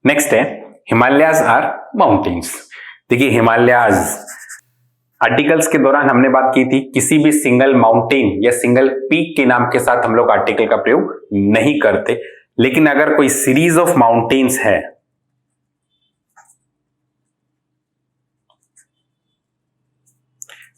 Next है Himalayas are mountains. देखिए Himalayas articles के दौरान हमने बात की थी किसी भी सिंगल माउंटेन या सिंगल पीक के नाम के साथ हम लोग आर्टिकल का प्रयोग नहीं करते, लेकिन अगर कोई सीरीज ऑफ माउंटेन्स है,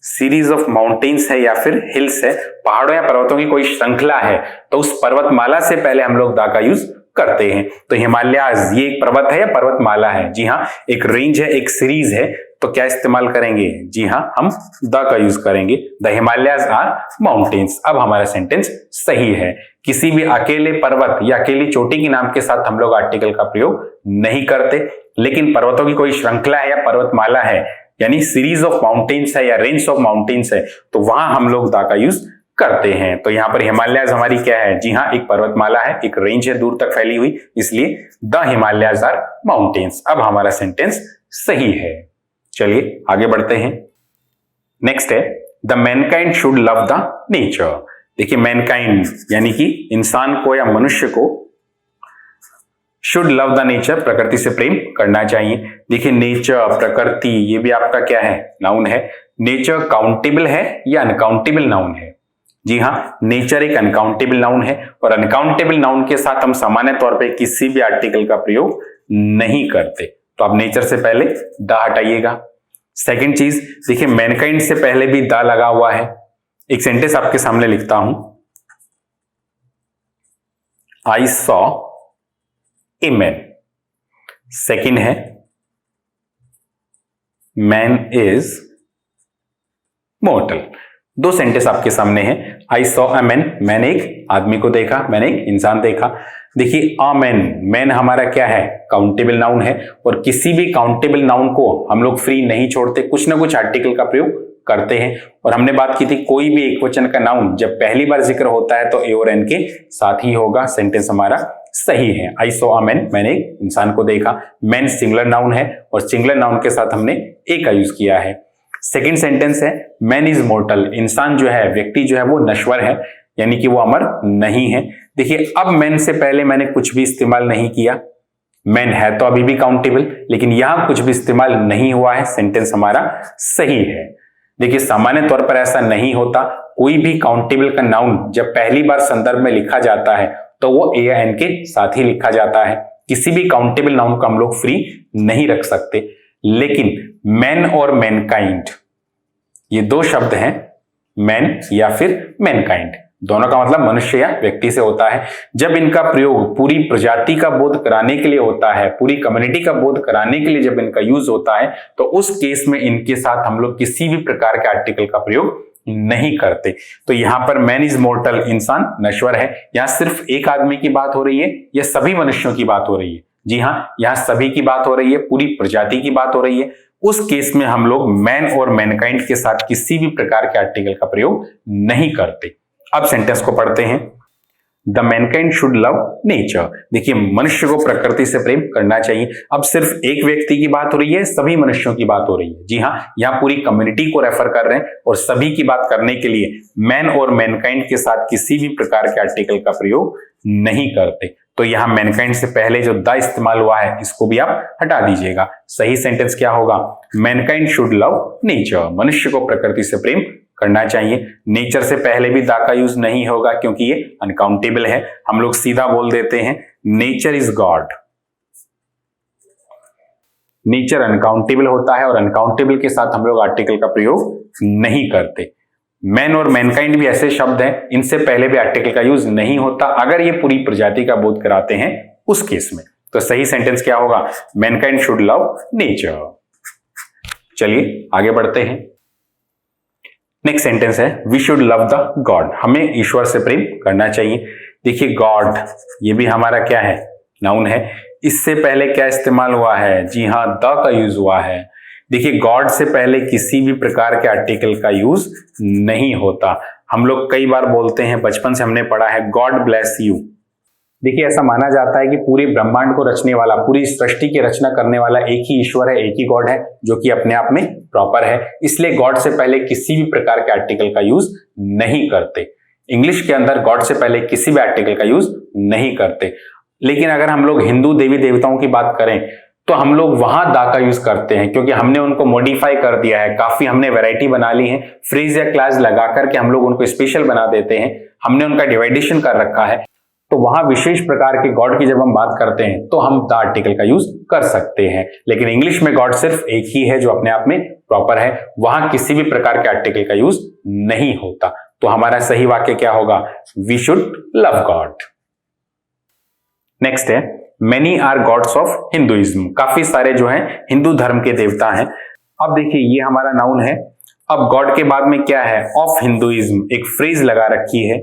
सीरीज ऑफ माउंटेन्स है या फिर हिल्स है, पहाड़ों या पर्वतों की कोई श्रृंखला है, तो उस पर्वतमाला से पहले हम लोग द का यूज करते हैं। तो हिमालयाज ये एक पर्वत है या पर्वतमाला है? जी हाँ, एक रेंज है, एक सीरीज है, तो क्या इस्तेमाल करेंगे? जी हाँ, हम द का यूज करेंगे। The Himalayas are mountains. अब हमारा सेंटेंस सही है। किसी भी अकेले पर्वत या अकेली चोटी के नाम के साथ हम लोग आर्टिकल का प्रयोग नहीं करते, लेकिन पर्वतों की कोई श्रृंखला है या पर्वतमाला है, यानी सीरीज ऑफ माउंटेन्स है या रेंज ऑफ माउंटेन्स है, तो वहां हम लोग द का यूज करते हैं। तो यहां पर हिमालयाज हमारी क्या है? जी हाँ, एक पर्वतमाला है, एक रेंज है दूर तक फैली हुई, इसलिए द हिमालयाज आर माउंटेन्स। अब हमारा सेंटेंस सही है। चलिए आगे बढ़ते हैं। नेक्स्ट है the Mankind should love the nature. देखिए मैनकाइंड यानी कि इंसान को या मनुष्य को शुड लव द नेचर, प्रकृति से प्रेम करना चाहिए। देखिए नेचर, प्रकृति, ये भी आपका क्या है? नाउन है। नेचर काउंटेबल है या अनकाउंटेबल नाउन है? जी हाँ, नेचर एक अनकाउंटेबल नाउन है और अनकाउंटेबल नाउन के साथ हम सामान्य तौर पे किसी भी आर्टिकल का प्रयोग नहीं करते। तो आप नेचर से पहले द हटाइएगा। सेकंड चीज देखिए मैनकाइंड से पहले भी द लगा हुआ है। एक सेंटेंस आपके सामने लिखता हूं, I saw a man. Second है मैन इज मोर्टल। दो सेंटेंस आपके सामने हैं। आई सॉ अ मैन, मैंने एक आदमी को देखा, मैंने एक इंसान देखा। देखिए अ मैन, मैन हमारा क्या है? काउंटेबल नाउन है और किसी भी काउंटेबल नाउन को हम लोग फ्री नहीं छोड़ते, कुछ ना कुछ आर्टिकल का प्रयोग करते हैं। और हमने बात की थी कोई भी एक वचन का नाउन जब पहली बार जिक्र होता है तो ए और एन के साथ ही होगा। सेंटेंस हमारा सही है। आई सॉ अ मैन, मैंने एक इंसान को देखा। मैन सिंगुलर नाउन है और सिंगुलर नाउन के साथ हमने ए का यूज किया है। सेकेंड सेंटेंस है मैन इज मोर्टल। इंसान जो है, व्यक्ति जो है वो नश्वर है, यानी कि वो अमर नहीं है। देखिए अब मैन से पहले मैंने कुछ भी इस्तेमाल नहीं किया। मैन है तो अभी भी काउंटेबल, लेकिन यहां कुछ भी इस्तेमाल नहीं हुआ है। सेंटेंस हमारा सही है। देखिए सामान्य तौर पर ऐसा नहीं होता, कोई भी काउंटेबल का नाउन जब पहली बार संदर्भ में लिखा जाता है तो वो ए या एन के साथ ही लिखा जाता है। किसी भी काउंटेबल नाउन को हम लोग फ्री नहीं रख सकते। लेकिन मैन और मैनकाइंड ये दो शब्द हैं, मैन या फिर मैनकाइंड, दोनों का मतलब मनुष्य या व्यक्ति से होता है। जब इनका प्रयोग पूरी प्रजाति का बोध कराने के लिए होता है, पूरी कम्युनिटी का बोध कराने के लिए जब इनका यूज होता है, तो उस केस में इनके साथ हम लोग किसी भी प्रकार के आर्टिकल का प्रयोग नहीं करते। तो यहां पर मैन इज मोर्टल, इंसान नश्वर है, यहां सिर्फ एक आदमी की बात हो रही है या सभी मनुष्यों की बात हो रही है? जी हाँ, यहां सभी की बात हो रही है, पूरी प्रजाति की बात हो रही है। उस केस में हम लोग मैन और मैनकाइंड के साथ किसी भी प्रकार के आर्टिकल का प्रयोग नहीं करते। अब सेंटेंस को पढ़ते हैं। The Mankind should love nature. देखिए मनुष्य को प्रकृति से प्रेम करना चाहिए। अब सिर्फ एक व्यक्ति की बात हो रही है, सभी मनुष्यों की बात हो रही है? जी हाँ, यहाँ पूरी कम्युनिटी को रेफर कर रहे हैं और सभी की बात करने के लिए मैन और मैनकाइंड के साथ किसी भी प्रकार के आर्टिकल का प्रयोग नहीं करते। तो यहां मैनकाइंड से पहले जो द इस्तेमाल हुआ है इसको भी आप हटा दीजिएगा। सही सेंटेंस क्या होगा? Mankind should love nature. मनुष्य को प्रकृति से प्रेम करना चाहिए। नेचर से पहले भी द का यूज नहीं होगा क्योंकि ये अनकाउंटेबल है। हम लोग सीधा बोल देते हैं nature is God. Nature uncountable होता है और अनकाउंटेबल के साथ हम लोग आर्टिकल का प्रयोग नहीं करते। मैन और मैनकाइंड भी ऐसे शब्द हैं, इनसे पहले भी आर्टिकल का यूज नहीं होता अगर ये पूरी प्रजाति का बोध कराते हैं उस केस में। तो सही सेंटेंस क्या होगा? Mankind should love nature. चलिए आगे बढ़ते हैं। नेक्स्ट सेंटेंस है we should love the God. हमें ईश्वर से प्रेम करना चाहिए। देखिए गॉड ये भी हमारा क्या है? नाउन है। इससे पहले क्या इस्तेमाल हुआ है? जी हाँ, द का यूज हुआ है। देखिए गॉड से पहले किसी भी प्रकार के आर्टिकल का यूज नहीं होता। हम लोग कई बार बोलते हैं, बचपन से हमने पढ़ा है गॉड ब्लेस यू। देखिए ऐसा माना जाता है कि पूरे ब्रह्मांड को रचने वाला, पूरी सृष्टि की रचना करने वाला एक ही ईश्वर है, एक ही गॉड है, जो कि अपने आप में प्रॉपर है। इसलिए गॉड से पहले किसी भी प्रकार के आर्टिकल का यूज नहीं करते। इंग्लिश के अंदर गॉड से पहले किसी भी आर्टिकल का यूज नहीं करते। लेकिन अगर हम लोग हिंदू देवी देवताओं की बात करें तो हम लोग वहां दा का यूज करते हैं, क्योंकि हमने उनको मॉडिफाई कर दिया है, काफी हमने वैरायटी बना ली है, फ्रेज या क्लास लगा करके हम लोग उनको स्पेशल बना देते हैं, हमने उनका डिवाइडेशन कर रखा है। तो वहां विशेष प्रकार के गॉड की जब हम बात करते हैं तो हम द आर्टिकल का यूज कर सकते हैं। लेकिन इंग्लिश में गॉड सिर्फ एक ही है जो अपने आप में प्रॉपर है, वहां किसी भी प्रकार के आर्टिकल का यूज नहीं होता। तो हमारा सही वाक्य क्या होगा? We should love God. Next है many are gods of Hinduism. काफी सारे जो हैं हिंदू धर्म के देवता हैं। अब देखिए ये हमारा नाउन है, अब गॉड के बाद में क्या है? ऑफ हिंदुइज्म, एक फ्रेज लगा रखी है।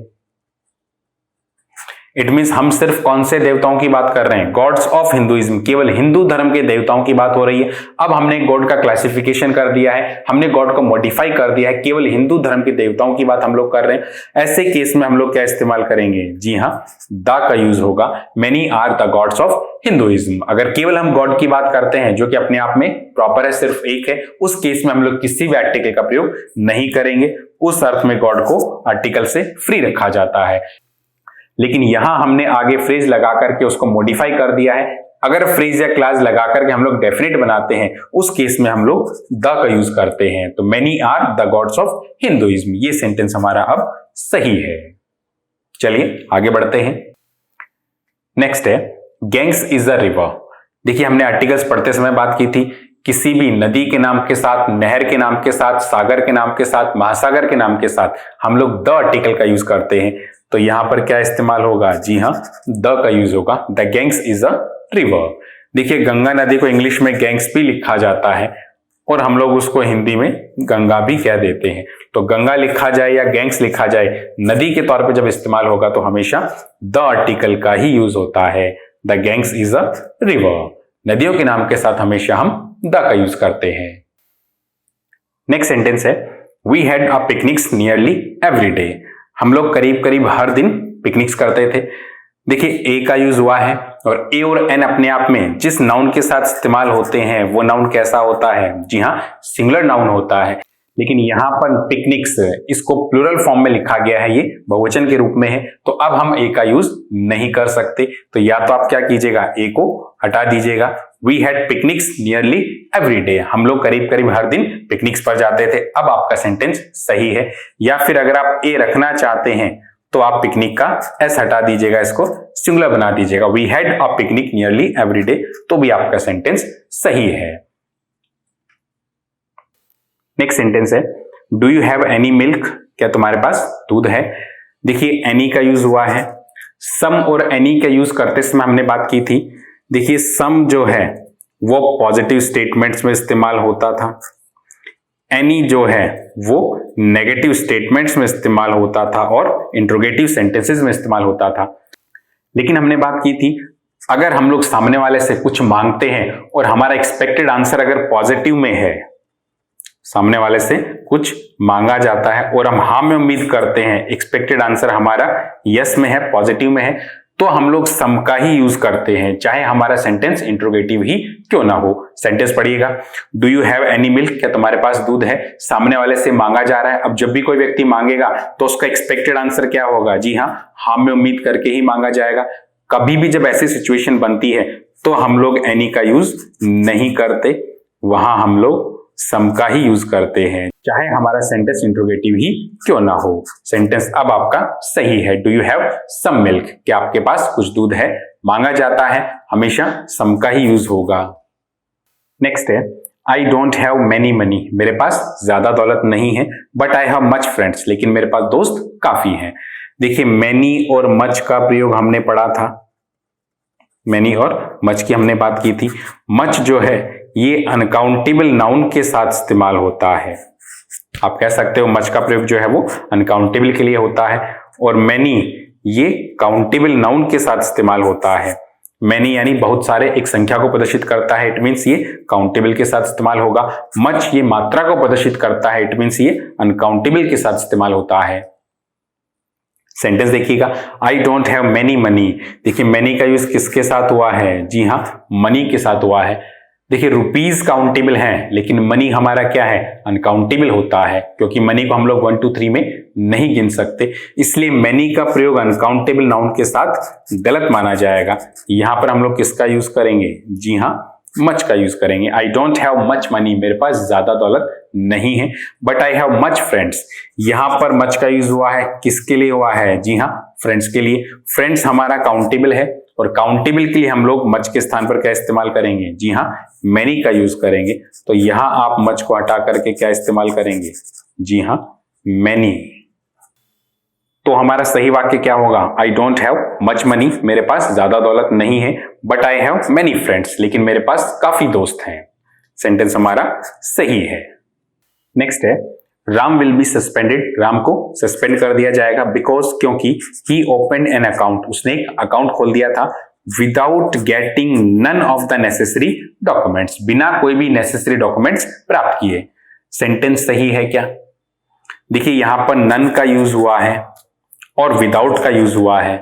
इट मीन्स हम सिर्फ कौन से देवताओं की बात कर रहे हैं? गॉड्स ऑफ हिंदुइज्म, केवल हिंदू धर्म के देवताओं की बात हो रही है। अब हमने गॉड का क्लासिफिकेशन कर दिया है, हमने गॉड को मॉडिफाई कर दिया है, केवल हिंदू धर्म के देवताओं की बात हम लोग कर रहे हैं। ऐसे केस में हम लोग क्या इस्तेमाल करेंगे? जी हाँ, द का यूज होगा। Many are the gods of Hinduism. अगर केवल हम गॉड की बात करते हैं जो कि अपने आप में प्रॉपर है, सिर्फ एक है, उस केस में हम लोग किसी भी आर्टिकल का प्रयोग नहीं करेंगे। उस अर्थ में गॉड को आर्टिकल से फ्री रखा जाता है। लेकिन यहां हमने आगे फ्रेज लगा करके उसको मॉडिफाई कर दिया है। अगर फ्रेज या क्लास लगा करके हम लोग डेफिनेट बनाते हैं, उस केस में हम लोग द का यूज करते हैं। तो many are the gods of Hinduism, ये सेंटेंस हमारा अब सही है। चलिए आगे बढ़ते हैं। नेक्स्ट है गैंग्स इज अ रिवर। देखिए हमने आर्टिकल्स पढ़ते समय बात की थी, किसी भी नदी के नाम के साथ, नहर के नाम के साथ, सागर के नाम के साथ, महासागर के नाम के साथ हम लोग द आर्टिकल का यूज करते हैं। तो यहां पर क्या इस्तेमाल होगा? जी हां, द का यूज होगा। The gangs is a river. देखिए गंगा नदी को इंग्लिश में गैंग्स भी लिखा जाता है और हम लोग उसको हिंदी में गंगा भी कह देते हैं। तो गंगा लिखा जाए या गैंग्स लिखा जाए, नदी के तौर पे जब इस्तेमाल होगा तो हमेशा द आर्टिकल का ही यूज होता है। The gangs is a river. नदियों के नाम के साथ हमेशा हम द का यूज करते हैं। नेक्स्ट सेंटेंस है we had a picnics nearly every day. हम लोग करीब करीब हर दिन पिकनिक्स करते थे। देखिए ए का यूज हुआ है और ए और एन अपने आप में जिस नाउन के साथ इस्तेमाल होते हैं वो नाउन कैसा होता है? जी हाँ, सिंगुलर नाउन होता है। लेकिन यहां पर पिकनिक्स, इसको प्लूरल फॉर्म में लिखा गया है, ये बहुवचन के रूप में है, तो अब हम ए का यूज नहीं कर सकते। तो या तो आप क्या कीजिएगा? ए को हटा दीजिएगा। We had picnics nearly every day. हम लोग करीब करीब हर दिन पिकनिक्स पर जाते थे। अब आपका सेंटेंस सही है। या फिर अगर आप ए रखना चाहते हैं तो आप पिकनिक का एस हटा दीजिएगा, इसको सिंगुलर बना दीजिएगा। We had a picnic nearly every day, तो भी आपका सेंटेंस सही है। नेक्स्ट सेंटेंस है do you have any milk. क्या तुम्हारे पास दूध है? देखिए एनी का यूज हुआ है। सम और एनी का यूज करते समय हमने बात की थी। देखिए सम जो है वो पॉजिटिव स्टेटमेंट्स में इस्तेमाल होता था, एनी जो है वो नेगेटिव स्टेटमेंट्स में इस्तेमाल होता था और इंट्रोगेटिव सेंटेंसेस में इस्तेमाल होता था। लेकिन हमने बात की थी अगर हम लोग सामने वाले से कुछ मांगते हैं और हमारा एक्सपेक्टेड आंसर अगर पॉजिटिव में है, सामने वाले से कुछ मांगा जाता है और हम हाँ में उम्मीद करते हैं, एक्सपेक्टेड आंसर हमारा यस में है, पॉजिटिव में है, तो हम लोग सम का ही यूज करते हैं, चाहे हमारा सेंटेंस इंट्रोगेटिव ही क्यों ना हो। सेंटेंस पढ़िएगा, do you have any milk. क्या तुम्हारे पास दूध है? सामने वाले से मांगा जा रहा है। अब जब भी कोई व्यक्ति मांगेगा तो उसका एक्सपेक्टेड आंसर क्या होगा? जी हाँ में उम्मीद करके ही मांगा जाएगा। कभी भी जब ऐसी सिचुएशन बनती है तो हम लोग एनी का यूज नहीं करते, वहां हम लोग सम का ही यूज करते हैं, चाहे हमारा सेंटेंस इंट्रोगेटिव ही क्यों ना हो। सेंटेंस अब आपका सही है। Do you have some milk. क्या आपके पास कुछ दूध है? मांगा जाता है, हमेशा सम का ही यूज होगा। नेक्स्ट है I don't have many money. मेरे पास ज्यादा दौलत नहीं है, but I have much friends. लेकिन मेरे पास दोस्त काफी हैं। देखिए मैनी और मच का प्रयोग हमने पढ़ा था, मैनी और मच की हमने बात की थी। मच जो है ये अनकाउंटेबल नाउन के साथ इस्तेमाल होता है। आप कह सकते हो मच का प्रयोग जो है वो अनकाउंटेबल के लिए होता है और मैनी ये काउंटेबल नाउन के साथ इस्तेमाल होता है। मैनी यानी बहुत सारे, एक संख्या को प्रदर्शित करता है, इट मीन्स ये काउंटेबल के साथ इस्तेमाल होगा। मच ये मात्रा को प्रदर्शित करता है, इट मीन्स ये अनकाउंटेबल के साथ इस्तेमाल होता है। सेंटेंस देखिएगा, I don't have many money. देखिए मैनी का यूज किसके साथ हुआ है? जी हाँ, मनी के साथ हुआ है। देखिए रुपीज काउंटेबल हैं, लेकिन मनी हमारा क्या है, अनकाउंटेबल होता है, क्योंकि मनी को हम लोग 1 2 3 में नहीं गिन सकते, इसलिए मनी का प्रयोग अनकाउंटेबल नाउन के साथ गलत माना जाएगा। यहां पर हम लोग किसका यूज करेंगे, जी हाँ, मच का यूज करेंगे। I don't have much money, मेरे पास ज्यादा दौलत नहीं है, but I have much friends. यहां पर मच का यूज हुआ है, किसके लिए हुआ है, जी हाँ, फ्रेंड्स के लिए। फ्रेंड्स हमारा काउंटेबल है, और काउंटेबल के लिए हम लोग मच के स्थान पर क्या इस्तेमाल करेंगे, जी हाँ, मैनी का यूज करेंगे। तो यहां आप मच को हटा करके क्या इस्तेमाल करेंगे, जी हाँ, मैनी। तो हमारा सही वाक्य क्या होगा, I don't have much money, मेरे पास ज्यादा दौलत नहीं है, but I have many friends, लेकिन मेरे पास काफी दोस्त हैं। सेंटेंस हमारा सही है। नेक्स्ट है, Ram will be suspended, Ram को सस्पेंड कर दिया जाएगा, बिकॉज क्योंकि ही ओपन एन अकाउंट, उसने एक अकाउंट खोल दिया था, without getting none of the necessary documents, बिना कोई भी नेसेसरी डॉक्यूमेंट्स प्राप्त किए। सेंटेंस सही है क्या? देखिए यहां पर नन का यूज हुआ है और विदाउट का यूज हुआ है।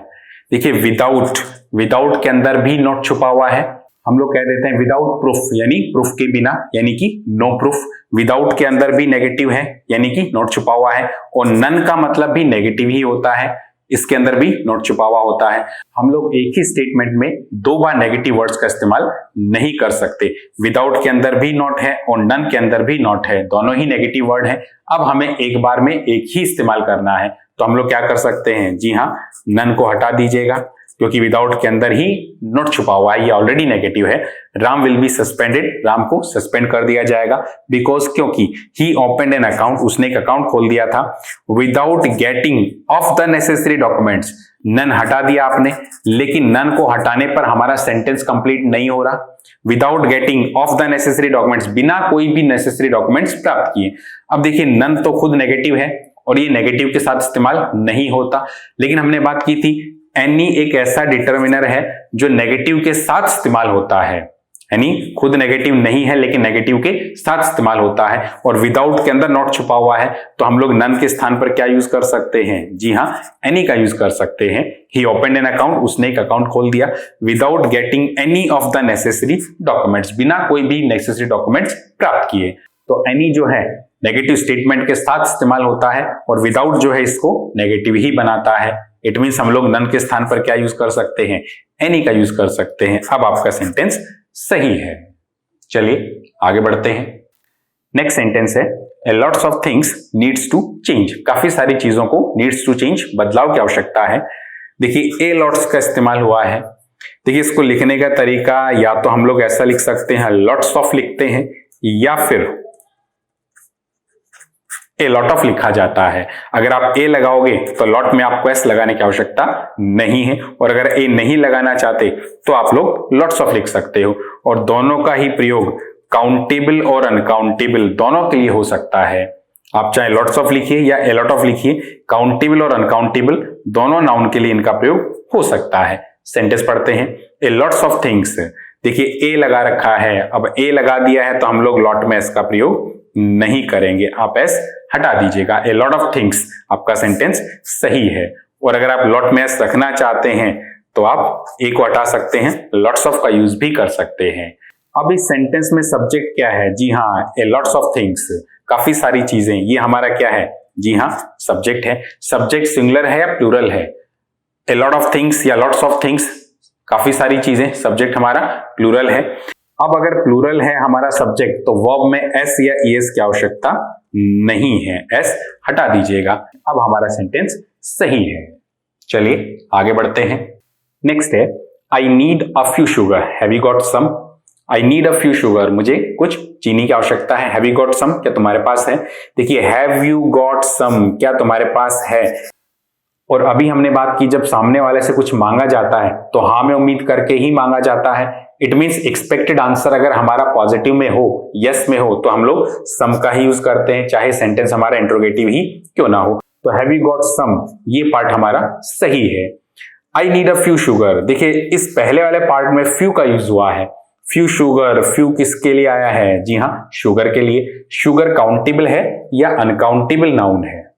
देखिए विदाउट के अंदर भी नॉट छुपा हुआ है, हम लोग कह देते हैं विदाउट प्रूफ, यानी प्रूफ के बिना, यानी कि नो प्रूफ। विदाउट के अंदर भी नेगेटिव है, यानी कि नॉट छुपा हुआ है, और नन का मतलब भी नेगेटिव ही होता है, इसके अंदर भी नॉट छुपा हुआ होता है। हम लोग एक ही स्टेटमेंट में 2 बार नेगेटिव वर्ड्स का इस्तेमाल नहीं कर सकते। विदाउट के अंदर भी नॉट है और नन के अंदर भी नॉट है, दोनों ही नेगेटिव वर्ड है। अब हमें एक बार में एक ही इस्तेमाल करना है, तो हम लोग क्या कर सकते हैं, जी हाँ, नन को हटा दीजिएगा, क्योंकि विदाउट के अंदर ही नॉट छुपा हुआ है, ये ऑलरेडी नेगेटिव है। Ram will be suspended, Ram को सस्पेंड कर दिया जाएगा, बिकॉज क्योंकि ही ओपनड एन अकाउंट, उसने एक अकाउंट खोल दिया था, without getting of the necessary documents, none हटा दिया आपने, लेकिन नन को हटाने पर हमारा सेंटेंस कंप्लीट नहीं हो रहा। Without getting of the necessary documents, बिना कोई भी नेसेसरी डॉक्यूमेंट्स प्राप्त किए। अब देखिए नन तो खुद नेगेटिव है और ये नेगेटिव के साथ इस्तेमाल नहीं होता, लेकिन हमने बात की थी एनी एक ऐसा डिटर्मिनर है जो नेगेटिव के साथ इस्तेमाल होता है, यानी खुद नेगेटिव नहीं है लेकिन नेगेटिव के साथ इस्तेमाल होता है, और विदाउट के अंदर नॉट छुपा हुआ है, तो हम लोग नन के स्थान पर क्या यूज कर सकते हैं, जी हाँ, एनी का यूज कर सकते हैं। ही ओपनड एन अकाउंट, उसने एक अकाउंट खोल दिया, without getting any of the necessary documents, बिना कोई भी नेसेसरी डॉक्यूमेंट्स प्राप्त किए। तो एनी जो है नेगेटिव स्टेटमेंट के साथ इस्तेमाल होता है, और विदाउट जो है इसको नेगेटिव ही बनाता है। इट मीन्स हम लोग नन के स्थान पर क्या यूज कर सकते हैं, एनी का यूज कर सकते हैं। अब आपका सेंटेंस सही है। चलिए आगे बढ़ते हैं। नेक्स्ट सेंटेंस है, a lots of things needs to change, काफी सारी चीजों को नीड्स टू चेंज, बदलाव की आवश्यकता है। देखिए ए लॉट्स का इस्तेमाल हुआ है। देखिए इसको लिखने का तरीका या तो हम लोग ऐसा लिख सकते हैं, लॉट्स ऑफ लिखते हैं, या फिर ए लॉट ऑफ लिखा जाता है। अगर आप ए लगाओगे तो लॉट में आपको एस लगाने की आवश्यकता नहीं है, और अगर ए नहीं लगाना चाहते तो आप लोग लॉट्स ऑफ लिख सकते हो, और दोनों का ही प्रयोग काउंटेबल और अनकाउंटेबल दोनों के लिए हो सकता है। आप चाहे लॉट्स ऑफ लिखिए या ए लॉट ऑफ लिखिए, काउंटेबल और अनकाउंटेबल दोनों नाउन के लिए इनका प्रयोग हो सकता है। सेंटेंस पढ़ते हैं, ए लॉट्स ऑफ थिंग्स। देखिए ए लगा रखा है, अब ए लगा दिया है तो हम लोग लॉट में एस का प्रयोग नहीं करेंगे, आप एस हटा दीजिएगा। ए लॉट ऑफ थिंग्स, आपका सेंटेंस सही है। और अगर आप लॉट में एस रखना चाहते हैं तो आप ए को हटा सकते हैं, लॉट्स ऑफ का यूज भी कर सकते हैं। अब इस सेंटेंस में सब्जेक्ट क्या है, जी हाँ, ए लॉट्स ऑफ थिंग्स, काफी सारी चीजें, ये हमारा क्या है, जी हाँ, सब्जेक्ट है। सब्जेक्ट सिंगुलर है या प्लूरल है, ए लॉट ऑफ थिंग्स या लॉट्स ऑफ थिंग्स, काफी सारी चीजें, सब्जेक्ट हमारा प्लूरल है। अब अगर प्लूरल है हमारा सब्जेक्ट तो वर्ब में एस या ईएस की आवश्यकता नहीं है, एस हटा दीजिएगा। अब हमारा सेंटेंस सही है। चलिए आगे बढ़ते हैं। नेक्स्ट है, I need a few sugar, have you got some. I need a few sugar, मुझे कुछ चीनी की आवश्यकता है। हैव यू गॉट सम, क्या तुम्हारे पास है। देखिए हैव यू गॉट सम, क्या तुम्हारे पास है। और अभी हमने बात की जब सामने वाले से कुछ मांगा जाता है तो हाँ में उम्मीद करके ही मांगा जाता है। इट मीन्स एक्सपेक्टेड आंसर अगर हमारा पॉजिटिव में हो, यस में हो, तो हम लोग सम का ही यूज करते हैं, चाहे सेंटेंस हमारा इंट्रोगेटिव ही क्यों ना हो। तो हैव यू गॉट सम, ये पार्ट हमारा सही है। I need a few sugar, देखिए इस पहले वाले पार्ट में फ्यू का यूज हुआ है। फ्यू शुगर, फ्यू किसके लिए आया है, जी हाँ, शुगर के लिए। शुगर काउंटेबल है या अनकाउंटेबल नाउन है,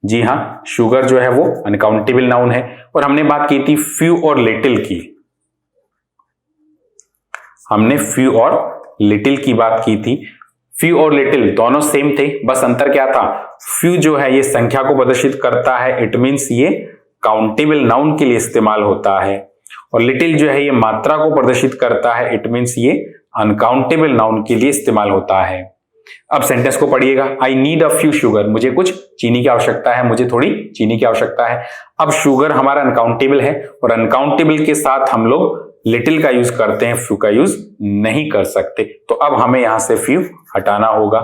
जी हाँ, शुगर जो है वो अनकाउंटेबल नाउन है। और हमने बात की थी फ्यू और लिटिल की, हमने फ्यू और लिटिल की बात की थी। फ्यू और लिटिल दोनों सेम थे, बस अंतर क्या था, फ्यू जो है ये संख्या को प्रदर्शित करता है, इट मीन्स ये काउंटेबल नाउन के लिए इस्तेमाल होता है, और लिटिल जो है ये मात्रा को प्रदर्शित करता है, इट मीन्स ये अनकाउंटेबल नाउन के लिए इस्तेमाल होता है। अब सेंटेंस को पढ़िएगा, आई नीड अ फ्यू शुगर, मुझे कुछ चीनी की आवश्यकता है, मुझे थोड़ी चीनी की आवश्यकता है। अब शुगर हमारा अनकाउंटेबल है और अनकाउंटेबल के साथ हम लोग लिटिल का यूज करते हैं, फ्यू का यूज नहीं कर सकते। तो अब हमें यहां से फ्यू हटाना होगा।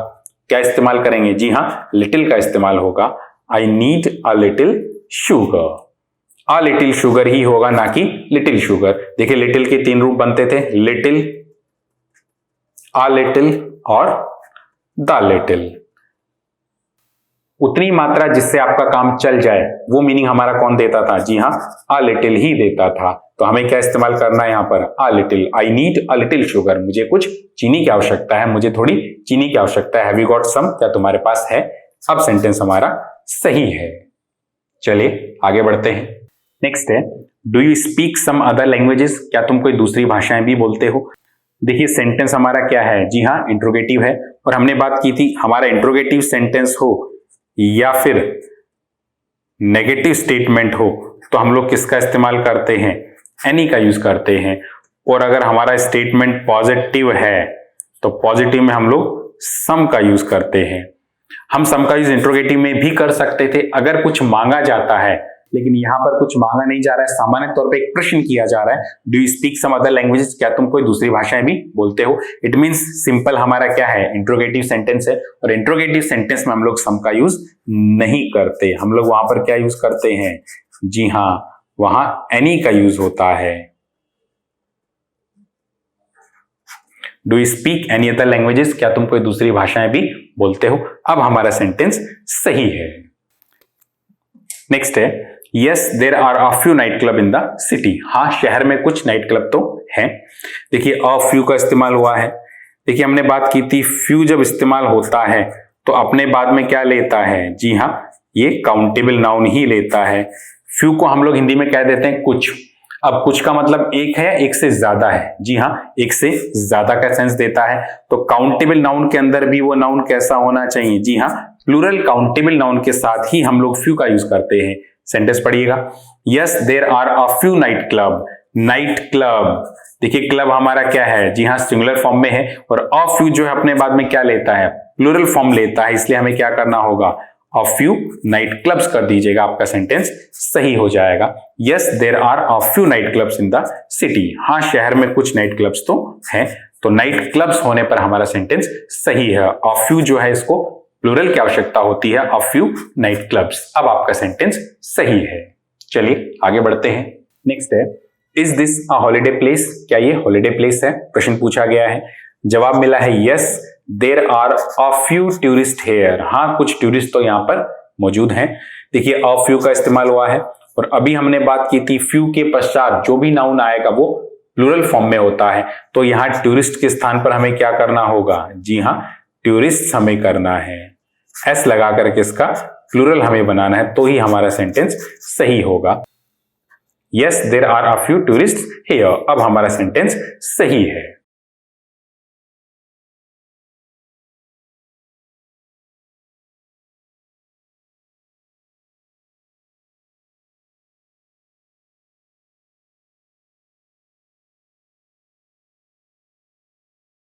क्या इस्तेमाल करेंगे? जी हाँ, लिटिल का इस्तेमाल होगा। I need a little sugar, a little sugar ही होगा, ना कि लिटिल शुगर। देखिए लिटिल के 3 रूप बनते थे, लिटिल, अ लिटिल और द लिटिल। उतनी मात्रा जिससे आपका काम चल जाए, वो मीनिंग हमारा कौन देता था? जी हाँ, अ लिटिल ही देता था। तो हमें क्या इस्तेमाल करना है यहाँ पर? A little, I need a little sugar, मुझे कुछ चीनी की आवश्यकता है, मुझे थोड़ी चीनी की आवश्यकता है। हैव यू गॉट सम, क्या तुम्हारे पास है? अब सेंटेंस हमारा सही है। चलिए आगे बढ़ते हैं। नेक्स्ट है, do you speak some other languages, क्या तुम कोई दूसरी भाषाएं भी बोलते हो? देखिए सेंटेंस हमारा क्या है? जी हाँ, इंट्रोगेटिव है, और हमने बात की थी हमारा इंट्रोगेटिव सेंटेंस हो या फिर नेगेटिव स्टेटमेंट हो तो हम लोग किसका इस्तेमाल करते हैं? एनी का यूज करते हैं। और अगर हमारा स्टेटमेंट पॉजिटिव है तो पॉजिटिव में हम लोग सम का यूज करते हैं। हम सम का यूज इंट्रोगेटिव में भी कर सकते थे अगर कुछ मांगा जाता है, लेकिन यहां पर कुछ मांगा नहीं जा रहा है, सामान्य तौर पे एक प्रश्न किया जा रहा है, do you speak some other languages, क्या तुम कोई दूसरी भाषाएं भी बोलते हो? इट मींस सिंपल हमारा क्या है? इंट्रोगेटिव सेंटेंस है, और इंट्रोगेटिव सेंटेंस में हम लोग सम का यूज नहीं करते। हम लोग वहां पर क्या यूज करते हैं? जी हाँ, वहां एनी का यूज होता है। Do you speak any other languages, क्या तुम कोई दूसरी भाषाएं भी बोलते हो? अब हमारा सेंटेंस सही है। नेक्स्ट है, yes there are a few night club in the city, हाँ शहर में कुछ नाइट क्लब तो हैं। देखिए अ फ्यू का इस्तेमाल हुआ है। देखिए हमने बात की थी फ्यू जब इस्तेमाल होता है तो अपने बाद में क्या लेता है? जी हाँ, ये काउंटेबल नाउन ही लेता है। फ्यू को हम लोग हिंदी में कह देते हैं कुछ। अब कुछ का मतलब एक है, एक से ज्यादा है। जी हाँ, एक से ज्यादा का सेंस देता है। तो काउंटेबल नाउन के अंदर भी वो नाउन कैसा होना चाहिए? जी हाँ, प्लूरल काउंटेबल नाउन के साथ ही हम लोग फ्यू का यूज करते हैं। सेंटेंस पढ़िएगा, yes there are a few night club, night club. देखिए क्लब हमारा क्या है? जी हाँ, सिंगुलर फॉर्म में है, और अ फ्यू जो है अपने बाद में क्या लेता है? प्लूरल फॉर्म लेता है, इसलिए हमें क्या करना होगा? अ फ्यू नाइट क्लब्स कर दीजिएगा, आपका सेंटेंस सही हो जाएगा। Yes there are a few night clubs in the city, हाँ शहर में कुछ नाइट क्लब्स तो हैं। तो नाइट क्लब्स होने पर हमारा सेंटेंस सही है। अ फ्यू जो है इसको प्लूरल की आवश्यकता होती है, अ फ्यू नाइट क्लब्स। अब आपका सेंटेंस सही है। चलिए आगे बढ़ते हैं। नेक्स्ट है, is this a holiday place, क्या ये हॉलिडे प्लेस है? प्रश्न पूछा गया है। जवाब मिला है yes there are a few tourist here, हाँ कुछ टूरिस्ट तो यहाँ पर मौजूद हैं। देखिए अ फ्यू का इस्तेमाल हुआ है, और अभी हमने बात की थी फ्यू के पश्चात जो भी नाउन आएगा वो प्लूरल फॉर्म में होता है। तो यहाँ टूरिस्ट के स्थान पर हमें क्या करना होगा? जी हाँ, टूरिस्ट हमें करना है, एस लगा करके इसका प्लूरल हमें बनाना है, तो ही हमारा सेंटेंस सही होगा। Yes there are a few tourist here, अब हमारा सेंटेंस सही है।